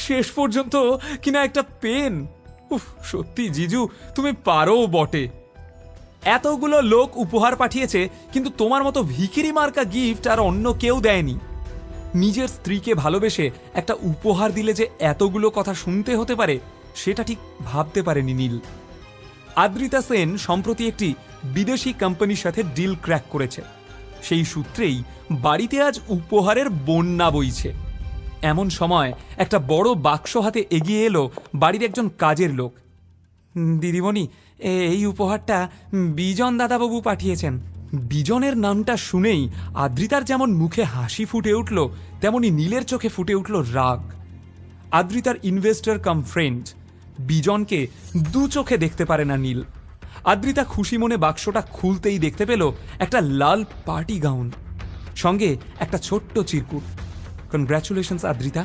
শেষ পর্যন্ত কিনা একটা পেন। উফ, সত্যি জিজু তুমি পারো বটে। এতগুলো লোক উপহার পাঠিয়েছে, কিন্তু তোমার মতো ভিখিরি মার্কা গিফট আর অন্য কেউ দেয়নি। নিজের স্ত্রীকে ভালোবেসে একটা উপহার দিলে যে এতগুলো কথা শুনতে হতে পারে সেটা ঠিক ভাবতে পারেনি নীল। আদ্রিতা সেন সম্প্রতি একটি বিদেশি কোম্পানির সাথে ডিল ক্র্যাক করেছে। সেই সূত্রেই বাড়িতে আজ উপহারের বন্যা বইছে। এমন সময় একটা বড় বাক্স হাতে এগিয়ে এলো বাড়ির একজন কাজের লোক। দিদিমণি, এই উপহারটা বিজন দাদাবাবু পাঠিয়েছেন। বিজনের নামটা শুনেই আদ্রিতার যেমন মুখে হাসি ফুটে উঠল, তেমনি নীলের চোখে ফুটে উঠল রাগ। আদ্রিতার ইনভেস্টর কাম ফ্রেন্ড বিজনকে দু চোখে দেখতে পারে না নীল। আদ্রিতা খুশি মনে বাক্সটা খুলতেই দেখতে পেল একটা লাল পার্টি গাউন, সঙ্গে একটা ছোট্ট চিরকুট। কনগ্র্যাচুলেশনস আদ্রিতা,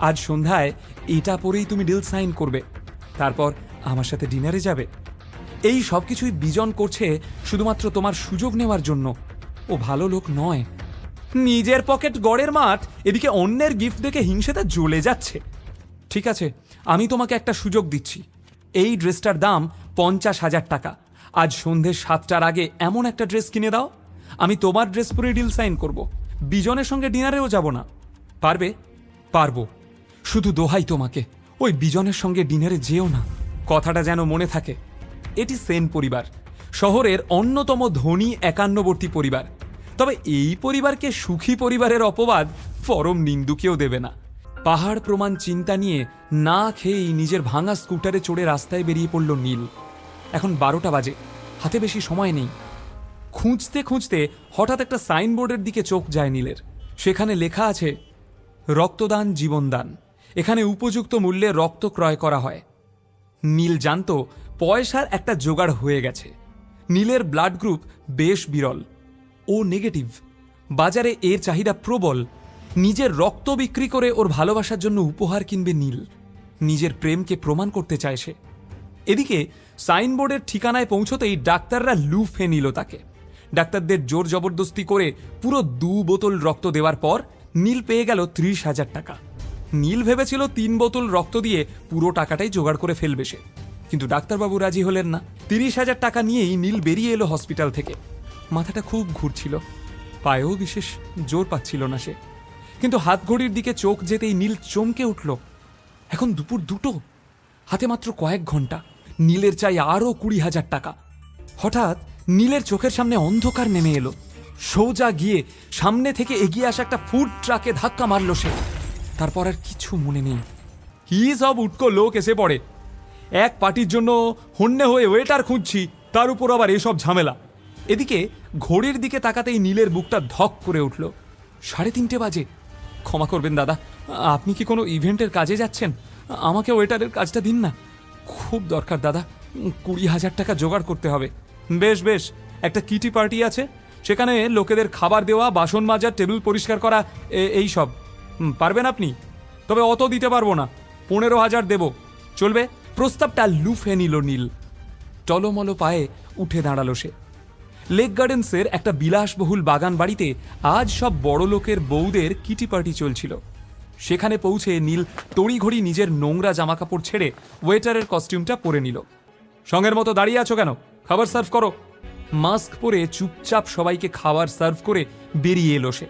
আজ সন্ধ্যায় এটা পরেই তুমি ডিল সাইন করবে, তারপর আমার সাথে ডিনারে যাবে। এই সব কিছুই বিজন করছে শুধুমাত্র তোমার সুযোগ নেওয়ার জন্য। ও ভালো লোক নয়। নিজের পকেট গড়ের মাঠ, এদিকে অন্যের গিফট দেখে হিংসেতে জ্বলে যাচ্ছে। ঠিক আছে, আমি তোমাকে একটা সুযোগ দিচ্ছি। এই ড্রেসটার দাম 50,000 টাকা। আজ সন্ধ্যে 7টার আগে এমন একটা ড্রেস কিনে দাও, আমি তোমার ড্রেস পরে ডিল সাইন করব। বিজনের সঙ্গে ডিনারেও যাব না। পারবে? পারবো। শুধু দোহাই তোমাকে, ওই বিজনের সঙ্গে ডিনারে যেও না। কথাটা যেন মনে থাকে। এটি সেন পরিবার, শহরের অন্যতম ধনী একান্নবর্তী পরিবার। তবে এই পরিবারকে সুখী পরিবারের অপবাদ পরম নিন্দুকেও দেবে না। পাহাড় প্রমাণ চিন্তা নিয়ে না খেয়েই নিজের ভাঙা স্কুটারে চড়ে রাস্তায় বেরিয়ে পড়ল নীল। এখন 12টা বাজে, হাতে বেশি সময় নেই। খুঁজতে খুঁজতে হঠাৎ একটা সাইনবোর্ডের দিকে চোখ যায় নীলের। সেখানে লেখা আছে, রক্তদান জীবনদান। এখানে উপযুক্ত মূল্যে রক্ত ক্রয় করা হয়। নীল জানত পয়সার একটা জোগাড় হয়ে গেছে। নীলের ব্লাড গ্রুপ বেশ বিরল, ও নেগেটিভ। বাজারে এর চাহিদা প্রবল। নিজের রক্ত বিক্রি করে ওর ভালোবাসার জন্য উপহার কিনবে নীল। নিজের প্রেমকে প্রমাণ করতে চায় সে। এদিকে সাইনবোর্ডের ঠিকানায় পৌঁছতেই ডাক্তাররা লুফে নিল তাকে। ডাক্তারদের জোর জবরদস্তি করে পুরো 2 বোতল রক্ত দেওয়ার পর নীল পেয়ে গেল 30,000 টাকা। নীল ভেবেছিল 3 বোতল রক্ত দিয়ে পুরো টাকাটাই জোগাড় করে ফেলবে সে, কিন্তু ডাক্তারবাবু রাজি হলেন না। 30,000 টাকা নিয়েই নীল বেরিয়ে এলো হসপিটাল থেকে। মাথাটা খুব ঘুরছিল, পায়েও বিশেষ জোর পাচ্ছিল না সে। কিন্তু হাত ঘড়ির দিকে চোখ যেতেই নীল চমকে উঠল। এখন দুপুর 2টো, হাতে মাত্র কয়েক ঘন্টা। নীলের চাই আরও 20,000 টাকা। হঠাৎ নীলের চোখের সামনে অন্ধকার নেমে এলো। সোজা গিয়ে সামনে থেকে এগিয়ে আসা একটা ফুড ট্রাকে ধাক্কা মারল সে। তারপর আর কিছু মনে নেই। কি সব উটকো লোক এসে পড়ে। এক পার্টির জন্য হন্যে হয়ে ওয়েটার খুঁজছি, তার উপর আবার এসব ঝামেলা। এদিকে ঘড়ির দিকে তাকাতেই নীলের বুকটা ধক করে উঠল। 3:30 বাজে। ক্ষমা করবেন দাদা, আপনি কি কোনো ইভেন্টের কাজে যাচ্ছেন? আমাকে ওয়েটারের কাজটা দিন না, খুব দরকার দাদা। 20,000 টাকা জোগাড় করতে হবে। বেশ বেশ, একটা কিটি পার্টি আছে, সেখানে লোকেদের খাবার দেওয়া, বাসন মাজা, টেবিল পরিষ্কার করা, এই সব পারবেন আপনি? তবে অত দিতে পারবো না, 15,000 দেব, চলবে? প্রস্তাবটা লুফে নিল নীল। টলমল পায়ে উঠে দাঁড়ালো সে। লেক গার্ডেন্সের একটা বিলাসবহুল বাগান বাড়িতে আজ সব বড় লোকের বউদের কিটি পার্টি চলছিল। সেখানে পৌঁছে নীল তড়িঘড়ি নিজের নোংরা জামাকাপড় ছেড়ে ওয়েটারের কস্টিউমটা পরে নিল। সঙ্গের মতো দাঁড়িয়ে আছো কেন? খাবার সার্ভ করো। মাস্ক পরে চুপচাপ সবাইকে খাবার সার্ভ করে বেরিয়ে এলো সে।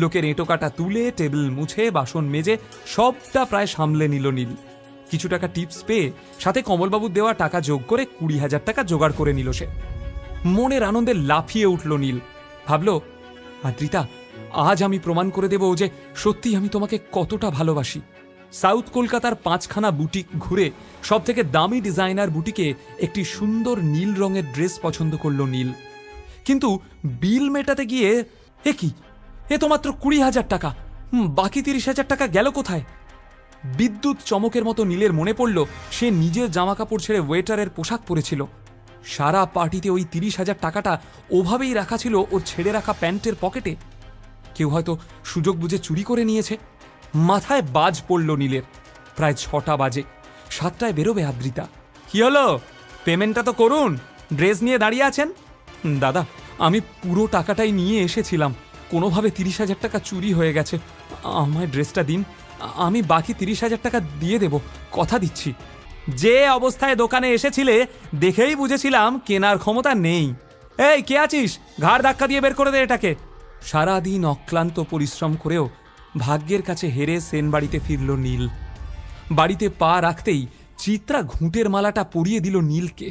লোকের এঁটো কাটা তুলে, টেবিল মুছে, বাসন মেজে সবটা প্রায় সামলে নিল নীল। কিছু টাকা টিপস পেয়ে সাথে কমলবাবুর দেওয়া টাকা যোগ করে 20,000 টাকা জোগাড় করে নিল সে। মনের আনন্দে লাফিয়ে উঠল নীল। ভাবল, আদ্রিতা, আজ আমি প্রমাণ করে দেব যে সত্যি আমি তোমাকে কতটা ভালোবাসি। সাউথ কলকাতার 5খানা বুটিক ঘুরে সব থেকে দামি ডিজাইনার বুটিকে একটি সুন্দর নীল রঙের ড্রেস পছন্দ করল নীল। কিন্তু বিল মেটাতে গিয়ে এ তো মাত্র 20,000 টাকা। বাকি 30,000 টাকা গেল কোথায়? বিদ্যুৎ চমকের মতো নীলের মনে পড়ল সে নিজের জামাকাপড় ছেড়ে ওয়েটারের পোশাক পরেছিল। সারা পার্টিতে ওই 30,000 টাকাটা ওভাবেই রাখা ছিল ওর ছেড়ে রাখা প্যান্টের পকেটে। কেউ হয়তো সুযোগ বুঝে চুরি করে নিয়েছে। মাথায় বাজ পড়ল নীলের। প্রায় 6টা বাজে। 7টায় বেরোবে আদ্রিতা। কি হলো? পেমেন্টটা তো করুন, ড্রেস নিয়ে দাঁড়িয়ে আছেন। দাদা, আমি পুরো টাকাটাই নিয়ে এসেছিলাম, কোনোভাবে 30,000 টাকা চুরি হয়ে গেছে, আমায় ড্রেসটা দিন। আমি বাকি 30,000 টাকা দিয়ে দেব, কথা দিচ্ছি। যে অবস্থায় দোকানে এসেছিলে দেখেই বুঝেছিলাম কেনার ক্ষমতা নেই। এই কে আছিস, ঘাড় ধাক্কা দিয়ে বের করে দে এটাকে। সারাদিন অক্লান্ত পরিশ্রম করেও ভাগ্যের কাছে হেরে সেন বাড়িতে ফিরল নীল। বাড়িতে পা রাখতেই চিত্রা ঘুঁটের মালাটা পরিয়ে দিল নীলকে।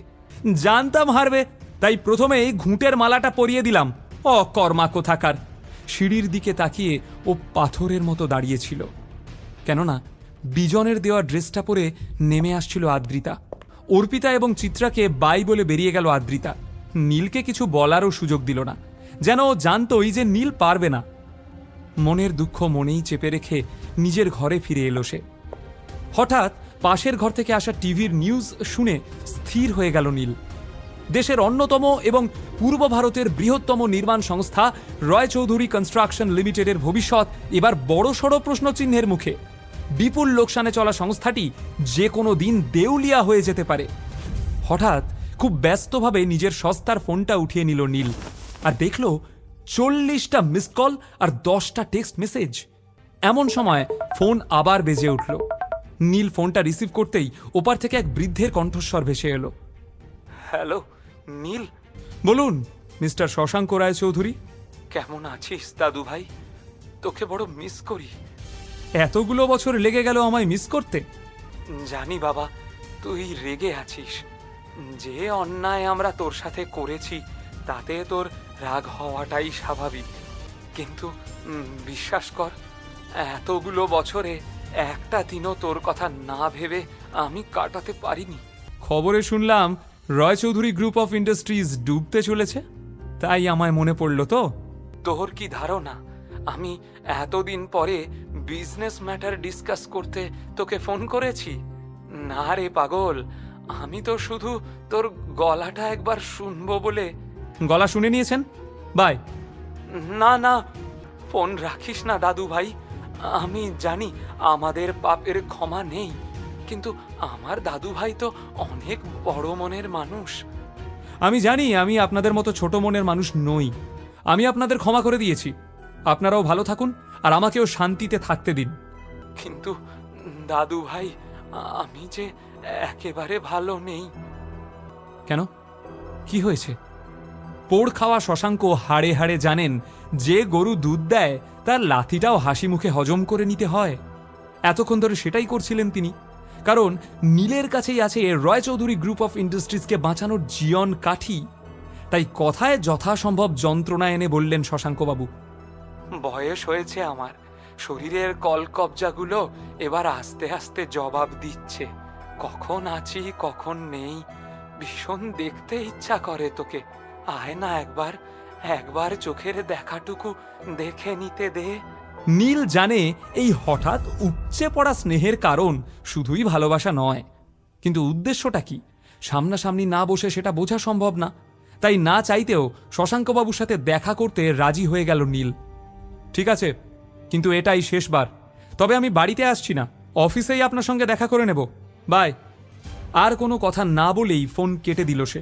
জানতাম হারবে, তাই প্রথমেই ঘুঁটের মালাটা পরিয়ে দিলাম। অকর্মা কোথাকার। সিঁড়ির দিকে তাকিয়ে ও পাথরের মতো দাঁড়িয়েছিল, কেননা বিজনের দেওয়া ড্রেসটা পরে নেমে আসছিল আদ্রিতা। অর্পিতা এবং চিত্রাকে বাই বলে বেরিয়ে গেল আদ্রিতা। নীলকে কিছু বলারও সুযোগ দিল না, যেন ও জানতই যে নীল পারবে না। মনের দুঃখ মনেই চেপে রেখে নিজের ঘরে ফিরে এলো সে। হঠাৎ পাশের ঘর থেকে আসা টিভির নিউজ শুনে স্থির হয়ে গেল নীল। দেশের অন্যতম এবং পূর্ব ভারতের বৃহত্তম নির্মাণ সংস্থা রয় চৌধুরী কনস্ট্রাকশন লিমিটেডের ভবিষ্যৎ এবার বড়সড় প্রশ্নচিহ্নের মুখে। বিপুল লোকসানে চলা সংস্থাটি যে কোনো দিন দেউলিয়া হয়ে যেতে পারে। হঠাৎ খুব ব্যস্তভাবে নিজের সস্তার ফোনটা উঠিয়ে নিল নীল, আর দেখল 40টা মিস কল আর 10টা টেক্সট মেসেজ। এমন সময় ফোন আবার বেজে উঠল। নীল ফোনটা রিসিভ করতেই ওপার থেকে এক বৃদ্ধের কণ্ঠস্বর ভেসে এলো। হ্যালো নীল। বলুন মিস্টার শশাঙ্ক রায়চৌধুরী। কেমন আছিস দাদু ভাই? তোকে বড় মিস করি। এতগুলো বছর লেগে গেল আমায় মিস করতে? জানি বাবা, তুই রেগে আছিস। যে অন্যায় আমরা তোর সাথে করেছি তাতে তোর রাগ হওয়াটাই স্বাভাবিক, কিন্তু বিশ্বাস কর, এতগুলো বছরে একটা দিনও তোর কথা না ভেবে আমি কাটাতে পারিনি। খবরে শুনলাম রয় চৌধুরী গ্রুপ অফ ইন্ডাস্ট্রিজ ডুবতে চলেছে, তাই আমায় মনে পড়ল। তো তোর কি ধারণা আমি এতদিন পরে বিজনেস ম্যাটার ডিসকাস করতে তোকে ফোন করেছি? না রে পাগল, আমি তো শুধু তোর গলাটা একবার শুনবো বলে। গলা শুনে নিয়েছেন? বাই। না না, ফোন রাখিস না দাদু ভাই। আমি জানি আমাদের পাপের ক্ষমা নেই, কিন্তু আমার দাদু ভাই তো অনেক বড় মনের মানুষ। আমি জানি আমি আপনাদের মতো ছোট মনের মানুষ নই। আমি আপনাদের ক্ষমা করে দিয়েছি। আপনারাও ভালো থাকুন আর আমাকেও শান্তিতে থাকতে দিন। কিন্তু দাদু ভাই, আমি যে একেবারে ভালো নেই। কেন, কি হয়েছে? পোড় খাওয়া শশাঙ্ক হাড়ে হাড়ে জানেন যে গরু দুধ দেয় তার লাথিটাও হাসি মুখে হজম করে নিতে হয়। এতক্ষণ ধরে সেটাই করছিলেন তিনি, কারণ নীলের কাছেই আছে রয় চৌধুরী গ্রুপ অফ ইন্ডাস্ট্রিজকে বাঁচানোর জীবন কাঠি। তাই কথায় যথাসম্ভব যন্ত্রণা এনে বললেন শশাঙ্কবাবু, বয়স হয়েছে আমার, শরীরের কলকবজাগুলো এবার আস্তে আস্তে জবাব দিচ্ছে। কখন আছি কখন নেই ভীষণ দেখতে ইচ্ছা করে তোকে। আয় না একবার চোখের দেখাটুকু দেখে নিতে দে। নীল জানে এই হঠাৎ উপচে পড়া স্নেহের কারণ শুধুই ভালোবাসা নয়, কিন্তু উদ্দেশ্যটা কি সামনাসামনি না বসে সেটা বোঝা সম্ভব না। তাই না চাইতেও শশাঙ্কবাবুর সাথে দেখা করতে রাজি হয়ে গেল নীল। ঠিক আছে, কিন্তু এটাই শেষবার। তবে আমি বাড়িতে আসছি না, অফিসেই আপনার সঙ্গে দেখা করে নেব। বাই। আর কোনো কথা না বলেই ফোন কেটে দিল সে।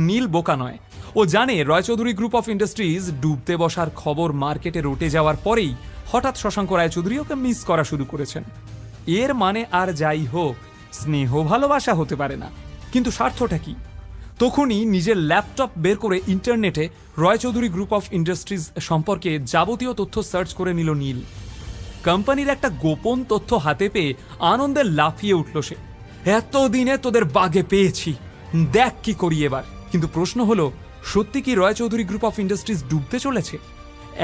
নীল বোকা নয়, ও জানে রয়চৌধুরী গ্রুপ অফ ইন্ডাস্ট্রিজ ডুবতে বসার খবর মার্কেটে রটে যাওয়ার পরেই হঠাৎ শশাঙ্ক রায়চৌধুরী ওকে মিস করা শুরু করেছেন। এর মানে আর যাই হোক, স্নেহ ভালোবাসা হতে পারে না, কিন্তু স্বার্থটা কি? তখনই নিজের ল্যাপটপ বের করে ইন্টারনেটে রয়চৌধুরী গ্রুপ অফ ইন্ডাস্ট্রিজ সম্পর্কে যাবতীয় তথ্য সার্চ করে নিল নীল। কোম্পানির একটা গোপন তথ্য হাতে পেয়ে আনন্দে লাফিয়ে উঠল সে। এতদিনে তোদের বাগে পেয়েছি, দেখ কি করি এবার। কিন্তু প্রশ্ন হলো, সত্যি কি রয়চৌধুরী গ্রুপ অফ ইন্ডাস্ট্রিজ ডুবতে চলেছে?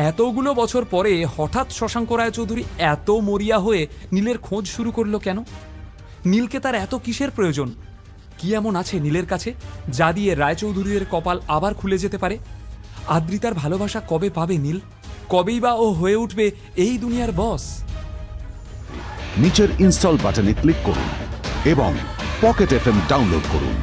এতগুলো বছর পরে হঠাৎ শশাঙ্ক রায়চৌধুরী এত মরিয়া হয়ে নীলের খোঁজ শুরু করলো কেন? নীলকে তার এত কিসের প্রয়োজন? কি এমন আছে নীলের কাছে যা দিয়ে রায়চৌধুরীর কপাল আবার খুলে যেতে পারে? আদ্রিতার ভালোবাসা কবে পাবে নীল? কবেই বা ও হয়ে উঠবে এই দুনিয়ার বস? নিচের ইনস্টল বাটনে ক্লিক করুন এবং পকেট এফএম ডাউনলোড করুন।